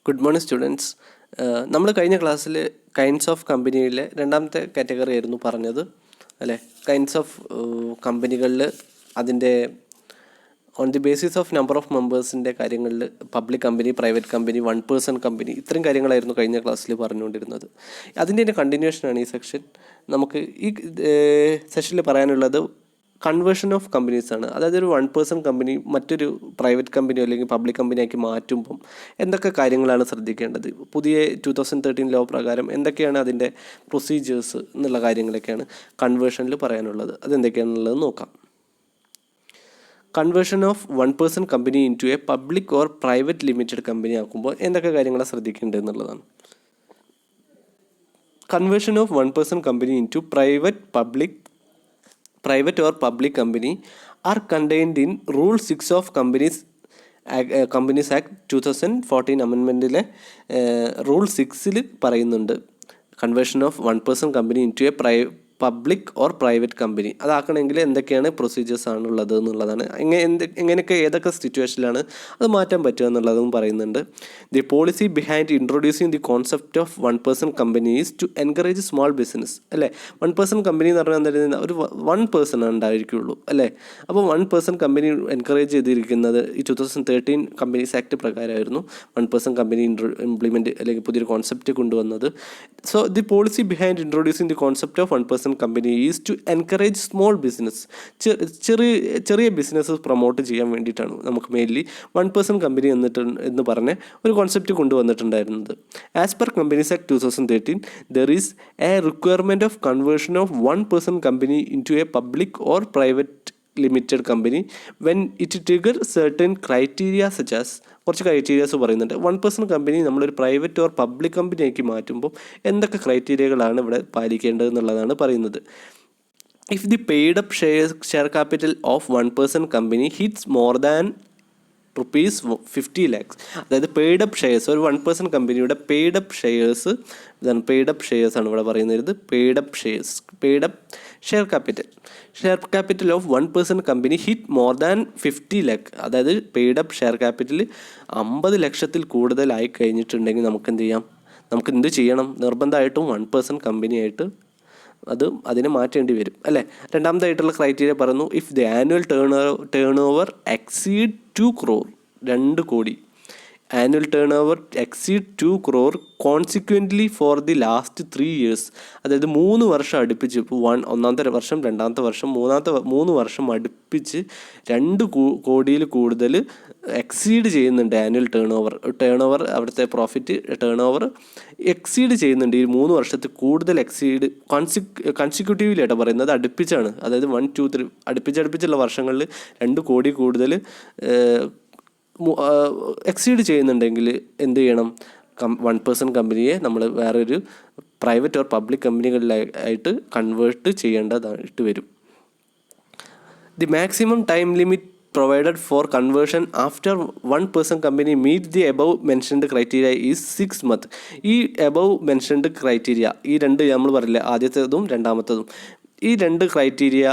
Good morning students. നമ്മൾ കഴിഞ്ഞ ക്ലാസ്സിൽ കൈൻഡ്സ് ഓഫ് കമ്പനിയിലെ രണ്ടാമത്തെ കാറ്റഗറി ആയിരുന്നു പറഞ്ഞത് അല്ലേ. കൈൻഡ്സ് ഓഫ് കമ്പനികളിൽ അതിൻ്റെ on the basis of number of മെമ്പേഴ്സിൻ്റെ കാര്യങ്ങളിൽ public company, private company, one person company, ഇത്രയും കാര്യങ്ങളായിരുന്നു കഴിഞ്ഞ ക്ലാസ്സിൽ പറഞ്ഞുകൊണ്ടിരുന്നത്. അതിൻ്റെ തന്നെ കണ്ടിന്യൂഷനാണ് ഈ സെക്ഷൻ. നമുക്ക് ഈ സെഷനിൽ പറയാനുള്ളത് കൺവേർഷൻ ഓഫ് കമ്പനീസാണ്. അതായത് ഒരു വൺ പേഴ്സൺ കമ്പനി മറ്റൊരു പ്രൈവറ്റ് കമ്പനിയോ അല്ലെങ്കിൽ പബ്ലിക് കമ്പനിയാക്കി മാറ്റുമ്പം എന്തൊക്കെ കാര്യങ്ങളാണ് ശ്രദ്ധിക്കേണ്ടത്, പുതിയ 2013 ലോ പ്രകാരം എന്തൊക്കെയാണ് അതിൻ്റെ പ്രൊസീജിയേഴ്സ് എന്നുള്ള കാര്യങ്ങളൊക്കെയാണ് കൺവേർഷനിൽ പറയാനുള്ളത്. അതെന്തൊക്കെയാണെന്നുള്ളത് നോക്കാം. Conversion of one person company into a public or private limited company ആക്കുമ്പോൾ എന്തൊക്കെ കാര്യങ്ങളാണ് ശ്രദ്ധിക്കേണ്ടത് എന്നുള്ളതാണ്. Conversion of one person company into private or public company are contained in Rule 6 of Companies Act 2014 അമെൻമെൻറ്റിലെ rule 6-ൽ പറയുന്നുണ്ട് conversion of one person company into a public or private company അതാക്കണമെങ്കിൽ എന്തൊക്കെയാണ് procedures ആണുള്ളത് എന്നുള്ളതാണ്. എങ്ങനെയൊക്കെ ഏതൊക്കെ സിറ്റുവേഷനിലാണ് അത് മാറ്റാൻ പറ്റുക എന്നുള്ളതും പറയുന്നുണ്ട്. The policy behind introducing the concept of one person company is to encourage small business അല്ലേ. വൺ പേഴ്സൺ കമ്പനി എന്ന് പറഞ്ഞാൽ എന്താ, ഒരു വൺ പേഴ്സൺ ഉണ്ടായിരിക്കുള്ളൂ അല്ലേ. അപ്പോൾ വൺ പേഴ്സൺ കമ്പനി എൻകറേജ് ചെയ്തിരിക്കുന്നത് ഈ 2013 കമ്പനീസ് ആക്ട് പ്രകാരമായിരുന്നു വൺ പേഴ്സൺ കമ്പനി ഇംപ്ലിമെൻറ്റ് അല്ലെങ്കിൽ പുതിയൊരു കോൺസെപ്റ്റ് കൊണ്ടുവന്നത്. So the policy behind introducing the concept of one person company is to encourage small business, ചെറിയ ബിസിനസ്സസ് പ്രൊമോട്ട് ചെയ്യാൻ വേണ്ടിയിട്ടാണ് നമുക്ക് മെയിൻലി വൺ പേഴ്സൺ കമ്പനി എന്ന് പറഞ്ഞ ഒരു കോൺസെപ്റ്റ് കൊണ്ടുവന്നിട്ടുണ്ടായിരുന്നത്. As per companies act 2013 there is a requirement of conversion of one person company into a public or private limited company when it trigger certain criteria such as, കുറച്ച് criterias പറയുന്നുണ്ട്. One person company നമ്മളൊരു private or public കമ്പനിയാക്കി മാറ്റുമ്പോൾ എന്തൊക്കെ ക്രൈറ്റീരിയകളാണ് ഇവിടെ പാലിക്കേണ്ടത് എന്നുള്ളതാണ് പറയുന്നത്. If the paid up share capital of one person company hits more than ₹50 lakhs, അതായത് പെയ്ഡ് അപ്പ് ഷെയർസ്, ഒരു വൺ പേഴ്സൺ കമ്പനിയുടെ പെയ്ഡ് അപ്പ് ഷെയർസ്, ഇതാണ് പെയ്ഡ് അപ്പ് ഷെയർസ് ആണ് ഇവിടെ പറയുന്നത്. Paid up share capital of one person company hit more than 50 lakh, അതായത് paid up share capital 50 ലക്ഷത്തിൽ കൂടുതലായി കഴിഞ്ഞിട്ടുണ്ടെങ്കിൽ നമുക്ക് എന്ത് ചെയ്യണം, നിർബന്ധമായിട്ടും വൺ പേഴ്സൺ കമ്പനിയായിട്ട് അതിനെ മാറ്റേണ്ടി വരും അല്ലേ. രണ്ടാമതായിട്ടുള്ള ക്രൈറ്റീരിയ പറയുന്നു, if the annual turn over exceed 2 crore, 2 കോടി annual turn over exceed 2 crore consequently for the last 3 years, അതായത് 3 വർഷം അടുപ്പിച്ച്, ഇപ്പോൾ ഒന്നാമത്തെ വർഷം, രണ്ടാമത്തെ വർഷം, 3 വർഷം അടുപ്പിച്ച് 2 കോടിയിൽ കൂടുതൽ എക്സീഡ് ചെയ്യുന്നുണ്ട് ആനുവൽ ടേൺ ഓവർ അവിടുത്തെ പ്രോഫിറ്റ് ടേൺ ഓവർ എക്സീഡ് ചെയ്യുന്നുണ്ട്. ഈ 3 വർഷത്തിൽ കൂടുതൽ എക്സീഡ് കൺസിക്യൂട്ടീവ്ലി ആയിട്ട് പറയുന്നത്, അടുപ്പിച്ചാണ്, അതായത് 1, 2, 3 അടുപ്പിച്ചുള്ള വർഷങ്ങളിൽ 2 കോടി കൂടുതൽ എക്സീഡ് ചെയ്യുന്നുണ്ടെങ്കിൽ എന്ത് ചെയ്യണം, വൺ പേഴ്സൺ കമ്പനിയെ നമ്മൾ വേറൊരു പ്രൈവറ്റ് ഓർ പബ്ലിക് കമ്പനികളിലായിട്ട് കൺവേർട്ട് ചെയ്യേണ്ടതായിട്ട് വരും. The maximum time limit provided for conversion after one person company meets the above mentioned criteria is 6 months. ഈ above mentioned criteria, ഈ രണ്ട് നമ്മൾ പറയില്ല, ആദ്യത്തേതും രണ്ടാമത്തേതും, ഈ 2 criteria,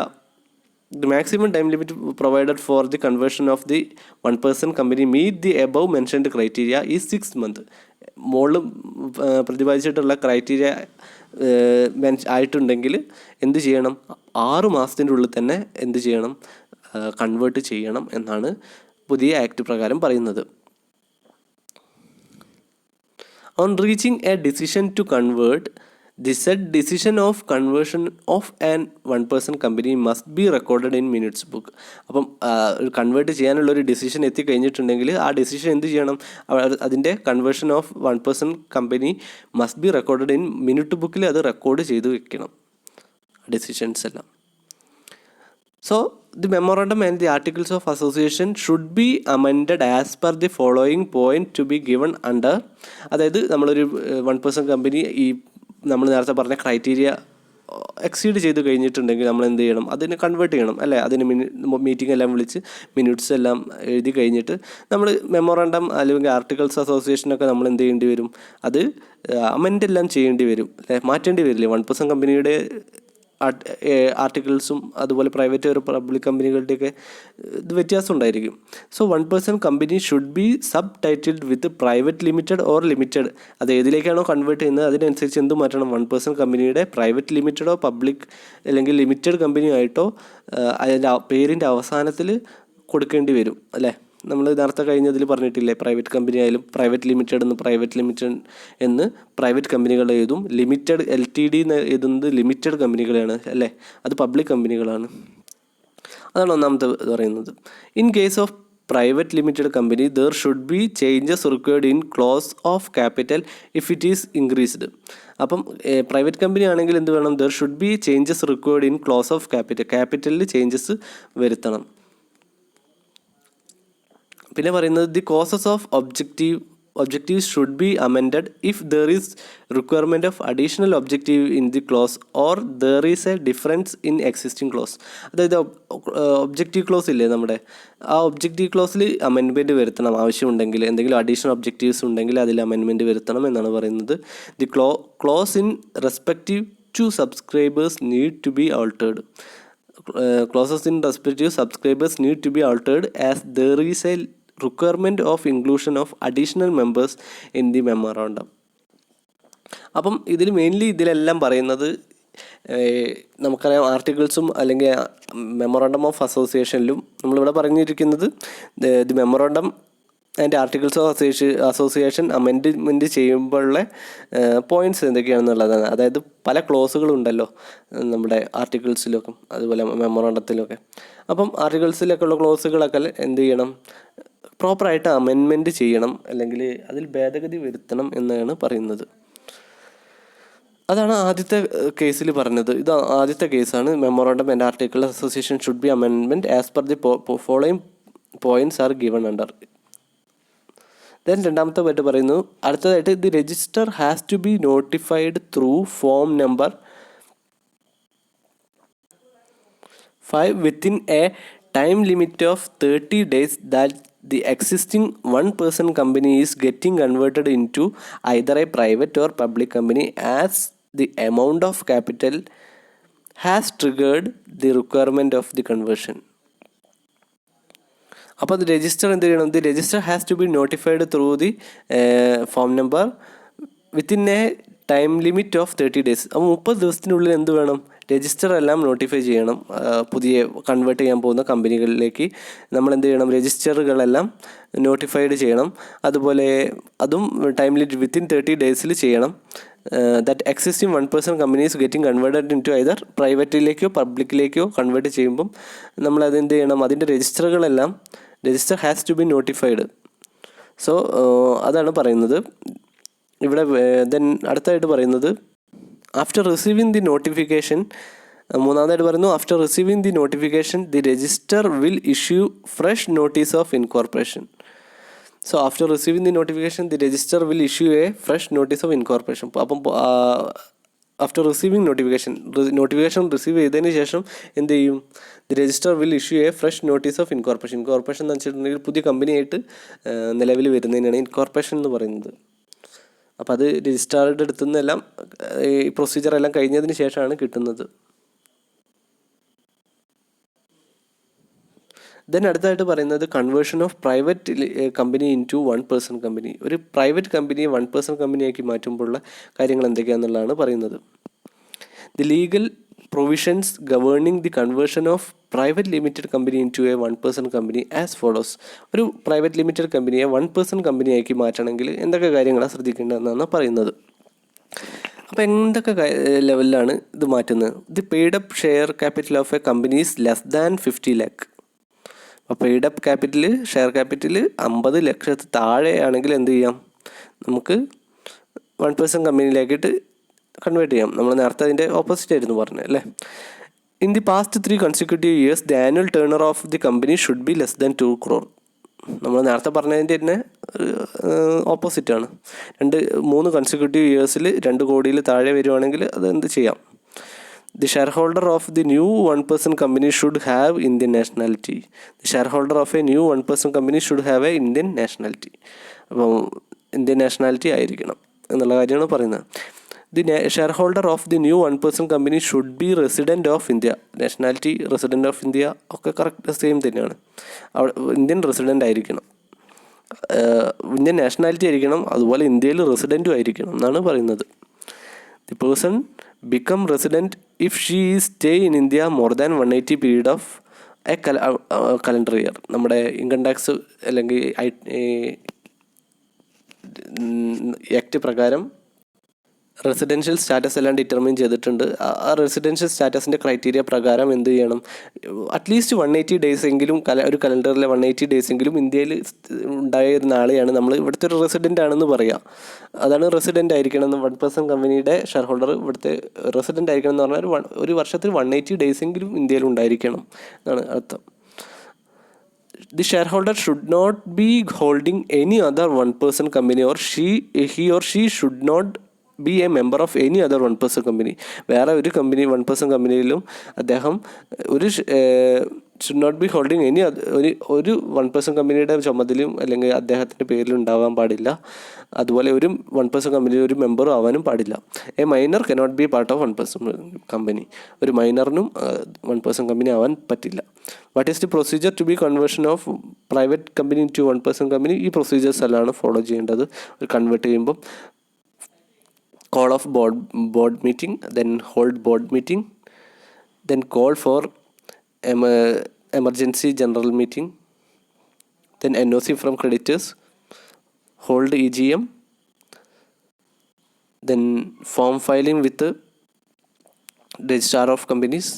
the maximum time limit provided for the conversion of the one person company meet the above mentioned criteria is 6 months. മുകളിൽ പ്രതിപാദിച്ചിട്ടുള്ള criteria ആയിട്ടുണ്ടെങ്കിൽ എന്ത് ചെയ്യണം, 6 മാസത്തിൻ്റെ ഉള്ളിൽ തന്നെ എന്ത് ചെയ്യണം, കൺവേർട്ട് ചെയ്യണം എന്നാണ് പുതിയ ആക്ട് പ്രകാരം പറയുന്നത്. On reaching a decision to convert, the said decision of conversion of an one person company must be recorded in minutes book. അപ്പം കൺവേർട്ട് ചെയ്യാനുള്ളൊരു ഡിസിഷൻ എത്തിക്കഴിഞ്ഞിട്ടുണ്ടെങ്കിൽ ആ ഡിസിഷൻ എന്ത് ചെയ്യണം, അതിൻ്റെ conversion of one person company must be recorded in minute ബുക്കിൽ അത് record ചെയ്ത് വെക്കണം ഡിസിഷൻസ് എല്ലാം. So the memorandum and the articles of association should be amended as per the following point to be given under, അതായത് നമ്മളൊരു one person company ഈ നമ്മൾ നേരത്തെ പറഞ്ഞ ക്രൈറ്റീരിയ എക്സീഡ് ചെയ്ത് കഴിഞ്ഞിട്ടുണ്ടെങ്കിൽ നമ്മൾ എന്ത് ചെയ്യണം, അതിനെ കൺവേർട്ട് ചെയ്യണം അല്ലേ. അതിന് മീറ്റിംഗ് എല്ലാം വിളിച്ച് മിനിറ്റ്സ് എല്ലാം എഴുതി കഴിഞ്ഞിട്ട് നമ്മൾ മെമ്മോറാണ്ടം അല്ലെങ്കിൽ ആർട്ടിക്കിൾസ് അസോസിയേഷനൊക്കെ നമ്മൾ എന്ത് ചെയ്യേണ്ടി വരും, അത് അമെൻഡ് എല്ലാം ചെയ്യേണ്ടി വരും അല്ലേ, മാറ്റേണ്ടി വരില്ലേ. വൺ പേഴ്സൺ കമ്പനിയുടെ ആർട്ടിക്കിൾസും അതുപോലെ പ്രൈവറ്റ് ഒരു പബ്ലിക് കമ്പനികളുടെയൊക്കെ ഇത് വ്യത്യാസം ഉണ്ടായിരിക്കും. So 1% company should be sub titled with private limited or limited. അത് ഏതിലേക്കാണോ കൺവേർട്ട് ചെയ്യുന്നത് അതിനനുസരിച്ച് എന്ത് മാറ്റണം, 1% കമ്പനിയുടെ പ്രൈവറ്റ് ലിമിറ്റഡോ പബ്ലിക് അല്ലെങ്കിൽ ലിമിറ്റഡ് കമ്പനി ആയിട്ടോ അതിൻ്റെ പേരിൻ്റെ അവസാനത്തിൽ കൊടുക്കേണ്ടി വരും അല്ലേ. നമ്മൾ നേരത്തെ കഴിഞ്ഞതിൽ പറഞ്ഞിട്ടില്ലേ, പ്രൈവറ്റ് കമ്പനി ആയാലും പ്രൈവറ്റ് ലിമിറ്റഡ് എന്ന് പ്രൈവറ്റ് ലിമിറ്റഡ് എന്ന് പ്രൈവറ്റ് കമ്പനികൾ എഴുതും, ലിമിറ്റഡ് LTD എന്ന് എഴുതുന്നത് ലിമിറ്റഡ് കമ്പനികളാണ് അല്ലേ, അത് പബ്ലിക് കമ്പനികളാണ്. അതാണ് ഒന്നാമത്തെ പറയുന്നത്. In case of private limited company there should be changes required in clause of capital if it is increased. അപ്പം പ്രൈവറ്റ് കമ്പനി ആണെങ്കിൽ എന്ത് വേണം, there should be changes required in clause of ക്യാപിറ്റലിൽ ചേഞ്ചസ് വരുത്തണം. പിന്നെ പറയുന്നത് the clauses of objectives should be amended if there is requirement of additional objective in the clause or there is a difference in existing clause. അതായത് objective close ഇല്ലേ നമ്മുടെ, ആ objective ക്ലോസിൽ amendment വരുത്തണം ആവശ്യമുണ്ടെങ്കിൽ, എന്തെങ്കിലും അഡീഷണൽ ഒബ്ജക്റ്റീവ്സ് ഉണ്ടെങ്കിൽ അതിൽ amendment വരുത്തണം എന്നാണ് പറയുന്നത്. The clause in respective to subscribers need to be altered. Clauses in respective subscribers need to be altered as there is a requirement of inclusion of additional members in the memorandum. അപ്പം ഇതിൽ mainly ഇതിലെല്ലാം പറയുന്നത് നമുക്കറിയാം ആർട്ടിക്കിൾസും അല്ലെങ്കിൽ memorandum of അസോസിയേഷനിലും നമ്മളിവിടെ പറഞ്ഞിരിക്കുന്നത് the memorandum and articles of association amendment ചെയ്യുമ്പോഴുള്ള പോയിൻറ്റ്സ് എന്തൊക്കെയാണെന്നുള്ളതാണ്. അതായത് പല ക്ലോസുകളുണ്ടല്ലോ നമ്മുടെ ആർട്ടിക്കിൾസിലൊക്കെ അതുപോലെ മെമ്മോറാണ്ടത്തിലൊക്കെ. അപ്പം ആർട്ടിക്കിൾസിലൊക്കെ ഉള്ള ക്ലോസുകളൊക്കെ എന്ത് ചെയ്യണം, പ്രോപ്പറായിട്ട് അമെൻമെൻറ്റ് ചെയ്യണം അല്ലെങ്കിൽ അതിൽ ഭേദഗതി വരുത്തണം എന്നാണ് പറയുന്നത്. അതാണ് ആദ്യത്തെ കേസിൽ പറഞ്ഞത്. ഇത് ആദ്യത്തെ കേസാണ്. Memorandum and article association should be amendment as per the following points are given under. Then രണ്ടാമത്തെ പാട്ട് പറയുന്നു, അടുത്തതായിട്ട് the register has to be notified through form number 5 within a time limit of 30 days that the existing 1% company is getting converted into either a private or public company as the amount of capital has triggered the requirement of the conversion. അപ്പോൾ അത് register എന്ത് ചെയ്യണം, the register has to be notified through the form number within a time limit of 30 days. അപ്പോൾ 30 ദിവസത്തിനുള്ളിൽ എന്ത് വേണം, register എല്ലാം notify ചെയ്യണം. പുതിയ കൺവേർട്ട് ചെയ്യാൻ പോകുന്ന കമ്പനികളിലേക്ക് നമ്മൾ എന്ത് ചെയ്യണം, രജിസ്റ്ററുകളെല്ലാം നോട്ടിഫൈഡ് ചെയ്യണം. അതുപോലെ അതും ടൈം ലിമിറ്റ് വിത്തിൻ 30 days ചെയ്യണം. That existing 1% companies getting converted into either പ്രൈവറ്റിലേക്കോ പബ്ലിക്കിലേക്കോ കൺവേർട്ട് ചെയ്യുമ്പം നമ്മളത് എന്ത് ചെയ്യണം, അതിൻ്റെ രജിസ്റ്ററുകളെല്ലാം register has to be notified. So അതാണ് പറയുന്നത് ഇവിടെ. ദെൻ അടുത്തായിട്ട് പറയുന്നത് ആഫ്റ്റർ റിസീവിങ് ദി നോട്ടിഫിക്കേഷൻ, മൂന്നാമതായിട്ട് പറയുന്നു after receiving the notification the register will issue fresh notice of incorporation. So after receiving the notification the register will issue A fresh notice of incorporation. അപ്പം after receiving notification receive ചെയ്തതിന് ശേഷം എന്ത് ചെയ്യും, the register will issue A fresh notice of incorporation. Incorporation എന്ന് വെച്ചിട്ടുണ്ടെങ്കിൽ പുതിയ കമ്പനിയായിട്ട് നിലവിൽ വരുന്നതിനാണ് incorporation എന്ന് പറയുന്നത്. അപ്പോൾ അത് രജിസ്ട്രാറുടെ അടുത്തു നിന്നെല്ലാം ഈ പ്രൊസീജിയറെല്ലാം കഴിഞ്ഞതിന് ശേഷമാണ് കിട്ടുന്നത്. ദെൻ അടുത്തായിട്ട് പറയുന്നത് conversion of private company into 1% company. ഒരു പ്രൈവറ്റ് കമ്പനിയെ 1% കമ്പനിയാക്കി മാറ്റുമ്പോഴുള്ള കാര്യങ്ങൾ എന്തൊക്കെയാണെന്നുള്ളതാണ് പറയുന്നത്. The legal provisions governing the conversion of private limited company into a 1% company as follows. ഒരു പ്രൈവറ്റ് ലിമിറ്റഡ് കമ്പനിയെ 1% കമ്പനിയാക്കി മാറ്റണമെങ്കിൽ എന്തൊക്കെ കാര്യങ്ങളാണ് ശ്രദ്ധിക്കേണ്ടതെന്നാണ് പറയുന്നത്. അപ്പോൾ എന്തൊക്കെ ലെവലിലാണ് ഇത് മാറ്റുന്നത്? The paid up share capital of a company is less than 50 lakh. അപ്പോൾ paid up capital share capital 50 ലക്ഷത്തിൽ താഴെയാണെങ്കിൽ എന്ത് ചെയ്യാം, നമുക്ക് 1% കമ്പനിയിലേക്കിട്ട് കൺവേർട്ട് ചെയ്യാം. നമ്മൾ നേരത്തെ അതിൻ്റെ ഓപ്പോസിറ്റ് ആയിരുന്നു പറഞ്ഞത് അല്ലേ. In the past 3 consecutive years the annual turner of the company should be less than 2 crore. നമ്മൾ നേരത്തെ പറഞ്ഞതിൻ്റെ തന്നെ ഓപ്പോസിറ്റാണ്. 3 consecutive yearsൽ 2 കോടിയിൽ താഴെ വരുവാണെങ്കിൽ അത് എന്ത് ചെയ്യാം. The shareholder of the new 1% company should have Indian nationality. The shareholder of a new 1% company should have a Indian nationality. അപ്പം ഇന്ത്യൻ നാഷണാലിറ്റി ആയിരിക്കണം എന്നുള്ള കാര്യമാണ് പറയുന്നത്. The share holder of the new 1% company should be resident of India. Nationality resident of India ഒക്കെ correct same തന്നെയാണ്. Indian resident ആയിരിക്കണം, Indian nationality ആയിരിക്കണം, അതുപോലെ ഇന്ത്യയിൽ റെസിഡൻറ്റും ആയിരിക്കണം എന്നാണ് പറയുന്നത്. The person become resident if she stay in India more than 180 period of A calendar year. നമ്മുടെ ഇൻകം ടാക്സ് അല്ലെങ്കിൽ ആക്ട് പ്രകാരം റെസിഡൻഷ്യൽ സ്റ്റാറ്റസ് എല്ലാം ഡിറ്റർമിൻ ചെയ്തിട്ടുണ്ട്. ആ റെസിഡൻഷ്യൽ സ്റ്റാറ്റസിൻ്റെ ക്രൈറ്റീരിയ പ്രകാരം എന്ത് ചെയ്യണം, അറ്റ്ലീസ്റ്റ് 180 ഡേയ്സ് എങ്കിലും ഒരു കലണ്ടറിലെ 180 ഡേയ്സ് എങ്കിലും ഇന്ത്യയിൽ ഉണ്ടായിരുന്ന ആളെയാണ് നമ്മൾ ഇവിടുത്തെ ഒരു റെസിഡൻ്റ് ആണെന്ന് പറയുക. അതാണ് റെസിഡൻ്റ് ആയിരിക്കണം എന്ന്. 1% കമ്പനിയുടെ ഷെയർ ഹോൾഡർ ഇവിടുത്തെ റെസിഡൻ്റ് ആയിരിക്കണം എന്ന് പറഞ്ഞാൽ ഒരു വർഷത്തിൽ 180 ഡേയ്സ് എങ്കിലും ഇന്ത്യയിൽ ഉണ്ടായിരിക്കണം എന്നാണ് അർത്ഥം. The shareholder should not be holding any other 1% company or he or she should not be a member of any other 1% company. വേറെ ഒരു കമ്പനി 1% കമ്പനിയിലും അദ്ദേഹം ഷുഡ് നോട്ട് ബി ഹോൾഡിങ് ഒരു 1% കമ്പനിയുടെ ചുമതലയും അല്ലെങ്കിൽ അദ്ദേഹത്തിൻ്റെ പേരിൽ ഉണ്ടാവാൻ പാടില്ല. അതുപോലെ ഒരു 1% കമ്പനിയിൽ ഒരു മെമ്പറും ആവാനും പാടില്ല. A minor cannot be part of 1% company. ഒരു മൈനറിനും 1% കമ്പനി ആവാൻ പറ്റില്ല. What is the procedure to be conversion of private company to 1% company? ഈ പ്രൊസീജിയേഴ്സ് എല്ലാമാണ് ഫോളോ ചെയ്യേണ്ടത്. ഒരു കൺവേർട്ട് ചെയ്യുമ്പം call of board meeting, then hold board meeting, then call for emergency general meeting, then NOC from creditors, hold EGM, then form filing with the registrar of companies,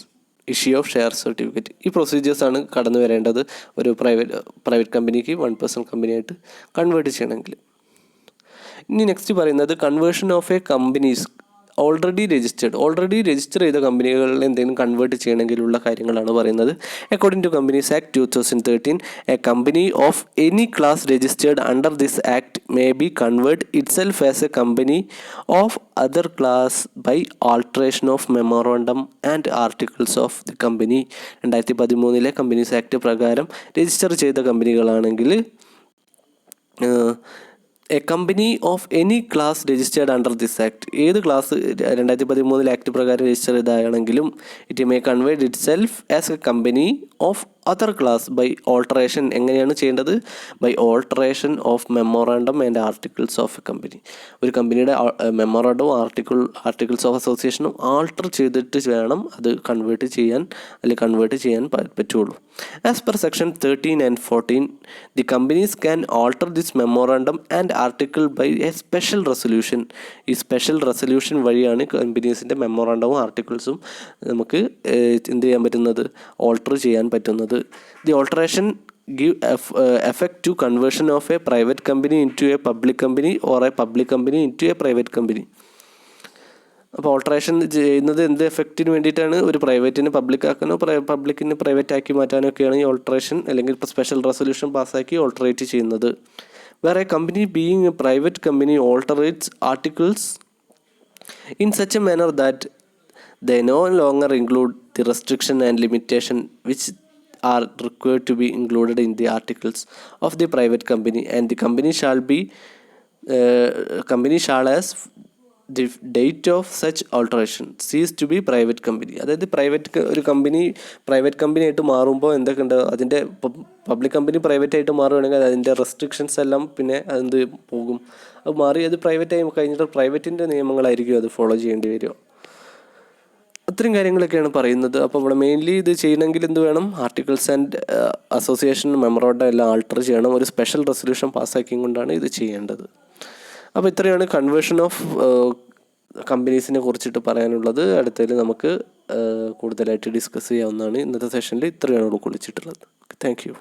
issue of share certificate. ഈ procedures ആണ് കടന്നു വരേണ്ടത് ഒരു private കമ്പനിക്ക് 1% കമ്പനിയായിട്ട് convert ചെയ്യണമെങ്കിൽ. ഇനി next പറയുന്നത് conversion of a companies already register ചെയ്ത കമ്പനികളിൽ എന്തെങ്കിലും കൺവേർട്ട് ചെയ്യണമെങ്കിലുള്ള കാര്യങ്ങളാണ് പറയുന്നത്. According to companies act 2013, a company of any class registered under this act may be convert itself as a company of other class by alteration of memorandum and articles of the company. 2013 companies act പ്രകാരം register ചെയ്ത കമ്പനികളാണെങ്കിൽ a company of any class registered under this act, ഏത് class 2013 act പ്രകാരം register ചെയ്താണെങ്കിലും it may convert itself as a company of other class by alteration. എങ്ങനെയാണ് ചെയ്യേണ്ടത്? By alteration of memorandum and articles of a company. ഒരു കമ്പനിയുടെ മെമ്മോറാണ്ടവും articles of അസോസിയേഷനും alter ചെയ്തിട്ട് വേണം അത് കൺവേർട്ട് ചെയ്യാൻ പറ്റുള്ളൂ. As per section 13 and 14, the companies can alter this memorandum and article by a special resolution. ഈ സ്പെഷ്യൽ റെസൊല്യൂഷൻ വഴിയാണ് കമ്പനീസിൻ്റെ മെമ്മോറാണ്ടവും ആർട്ടിക്കിൾസും നമുക്ക് എന്ത് ചെയ്യാൻ പറ്റുന്നത്, ഓൾട്ടർ ചെയ്യാൻ പറ്റുന്നത്. The alteration give effect to conversion of a private company into a public company or a public company into a private company. അപ്പോൾ ഓൾട്ടറേഷൻ ചെയ്യുന്നത് എന്ത് എഫക്റ്റിന് വേണ്ടിയിട്ടാണ്? ഒരു പ്രൈവറ്റിന് പബ്ലിക് ആക്കാനോ പബ്ലിക്കിന് പ്രൈവറ്റ് ആക്കി മാറ്റാനോ ഒക്കെയാണ് ഈ ഓൾട്ടറേഷൻ അല്ലെങ്കിൽ ഇപ്പോൾ സ്പെഷ്യൽ റെസൊല്യൂഷൻ പാസ്സാക്കി ഓൾട്ടറേറ്റ് ചെയ്യുന്നത്. വേറെ company being a private company alterates articles in such a manner that they no longer include the restriction and limitation which are required to be included in the articles of the private company, and the company shall as the date of such alteration cease to be private company. അതായത് ഒരു private company ആയിട്ട് മാറുമ്പോൾ എന്തൊക്കെ ഉണ്ട്, അതിൻ്റെ public company private ആയിട്ട് മാറുകയാണെങ്കിൽ അതിൻ്റെ റെസ്ട്രിക്ഷൻസ് എല്ലാം പിന്നെ അതെന്ത് പോകും, അത് മാറി അത് പ്രൈവറ്റ് ആയി കഴിഞ്ഞിട്ട് പ്രൈവറ്റിൻ്റെ നിയമങ്ങളായിരിക്കും അത് ഫോളോ ചെയ്യേണ്ടി വരിക. അത്രയും കാര്യങ്ങളൊക്കെയാണ് പറയുന്നത്. അപ്പോൾ ഇവിടെ മെയിൻലി ഇത് ചെയ്യണമെങ്കിൽ എന്ത് വേണം? ആർട്ടിക്കിൾസ് ആൻഡ് അസോസിയേഷൻ മെമ്മോറാണ്ടം എല്ലാം ആൾട്ടർ ചെയ്യണം. ഒരു സ്പെഷ്യൽ റെസൊല്യൂഷൻ പാസ്സാക്കിയും കൊണ്ടാണ് ഇത് ചെയ്യേണ്ടത്. അപ്പോൾ ഇത്രയാണ് കൺവേർഷൻ ഓഫ് കമ്പനീസിനെ കുറിച്ചിട്ട് പറയാനുള്ളത്. അടുത്തതിൽ നമുക്ക് കൂടുതലായിട്ട് ഡിസ്കസ് ചെയ്യാവുന്നതാണ്. ഇന്നത്തെ സെഷനിൽ ഇത്രയാണ് ഉൾക്കൊള്ളിച്ചിട്ടുള്ളത്. Thank you.